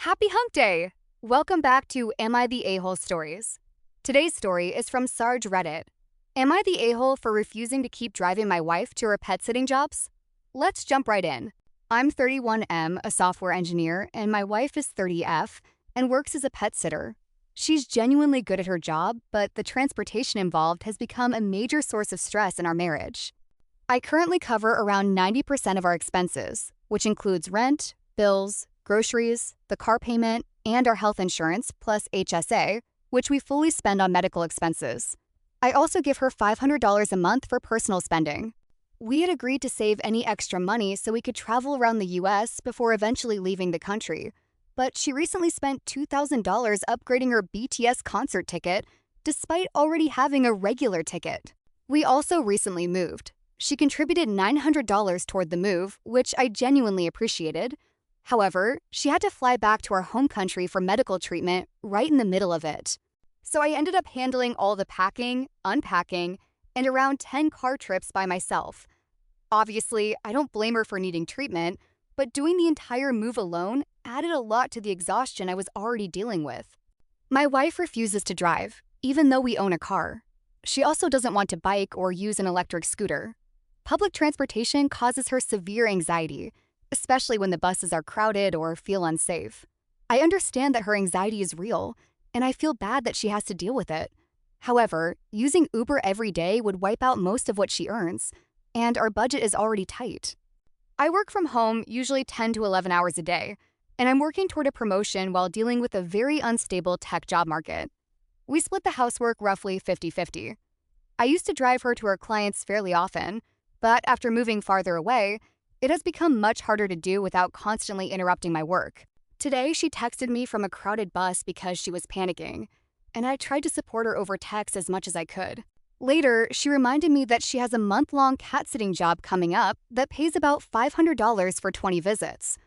Happy Hump Day! Welcome back to Am I the A-Hole Stories. Today's story is from Sarge Reddit. Am I the a-hole for refusing to keep driving my wife to her pet sitting jobs? Let's jump right in. I'm 31M, a software engineer, and my wife is 30F and works as a pet sitter. She's genuinely good at her job, but the transportation involved has become a major source of stress in our marriage. I currently cover around 90% of our expenses, which includes rent, bills, groceries, the car payment, and our health insurance, plus HSA, which we fully spend on medical expenses. I also give her $500 a month for personal spending. We had agreed to save any extra money so we could travel around the US before eventually leaving the country, but she recently spent $2,000 upgrading her BTS concert ticket, despite already having a regular ticket. We also recently moved. She contributed $900 toward the move, which I genuinely appreciated. However, she had to fly back to our home country for medical treatment right in the middle of it. So I ended up handling all the packing, unpacking, and around 10 car trips by myself. Obviously, I don't blame her for needing treatment, but doing the entire move alone added a lot to the exhaustion I was already dealing with. My wife refuses to drive, even though we own a car. She also doesn't want to bike or use an electric scooter. Public transportation causes her severe anxiety, especially when the buses are crowded or feel unsafe. I understand that her anxiety is real, and I feel bad that she has to deal with it. However, using Uber every day would wipe out most of what she earns, and our budget is already tight. I work from home usually 10 to 11 hours a day, and I'm working toward a promotion while dealing with a very unstable tech job market. We split the housework roughly 50-50. I used to drive her to her clients fairly often, but after moving farther away, it has become much harder to do without constantly interrupting my work. Today, she texted me from a crowded bus because she was panicking, and I tried to support her over text as much as I could. Later, she reminded me that she has a month-long cat-sitting job coming up that pays about $500 for 20 visits.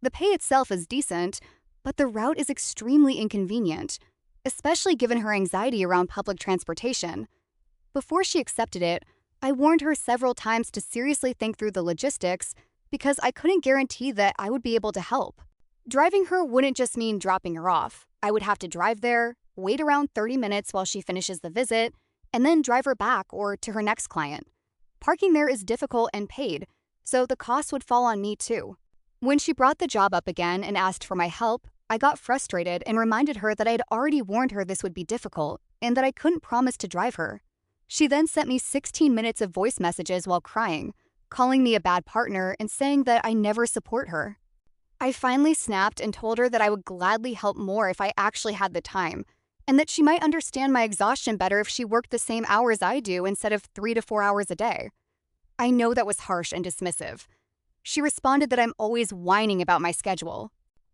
The pay itself is decent, but the route is extremely inconvenient, especially given her anxiety around public transportation. Before she accepted it, I warned her several times to seriously think through the logistics because I couldn't guarantee that I would be able to help. Driving her wouldn't just mean dropping her off. I would have to drive there, wait around 30 minutes while she finishes the visit, and then drive her back or to her next client. Parking there is difficult and paid, so the cost would fall on me too. When she brought the job up again and asked for my help, I got frustrated and reminded her that I had already warned her this would be difficult and that I couldn't promise to drive her. She then sent me 16 minutes of voice messages while crying, calling me a bad partner and saying that I never support her. I finally snapped and told her that I would gladly help more if I actually had the time, and that she might understand my exhaustion better if she worked the same hours I do instead of 3 to 4 hours a day. I know that was harsh and dismissive. She responded that I'm always whining about my schedule.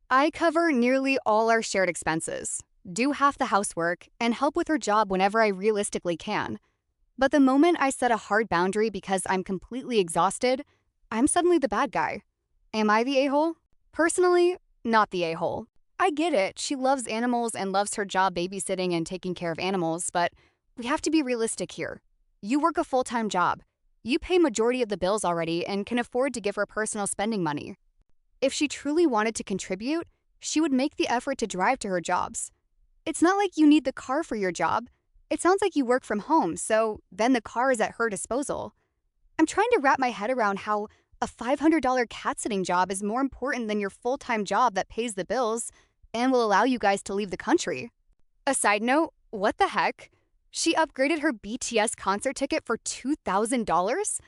I cover nearly all our shared expenses, do half the housework, and help with her job whenever I realistically can. But the moment I set a hard boundary because I'm completely exhausted, I'm suddenly the bad guy. Am I the a-hole? Personally, not the a-hole. I get it, she loves animals and loves her job babysitting and taking care of animals, but we have to be realistic here. You work a full-time job. You pay majority of the bills already and can afford to give her personal spending money. If she truly wanted to contribute, she would make the effort to drive to her jobs. It's not like you need the car for your job. It sounds like you work from home, so then the car is at her disposal. I'm trying to wrap my head around how a $500 cat-sitting job is more important than your full-time job that pays the bills and will allow you guys to leave the country. A side note, what the heck? She upgraded her BTS concert ticket for $2,000?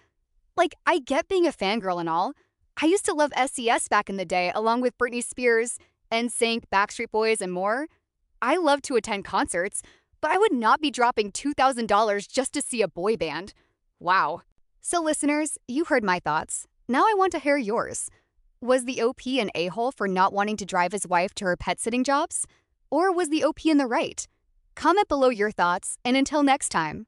Like, I get being a fangirl and all. I used to love SES back in the day, along with Britney Spears, NSYNC, Backstreet Boys, and more. I love to attend concerts, but I would not be dropping $2,000 just to see a boy band. Wow. So listeners, you heard my thoughts. Now I want to hear yours. Was the OP an a-hole for not wanting to drive his wife to her pet-sitting jobs? Or was the OP in the right? Comment below your thoughts, and until next time.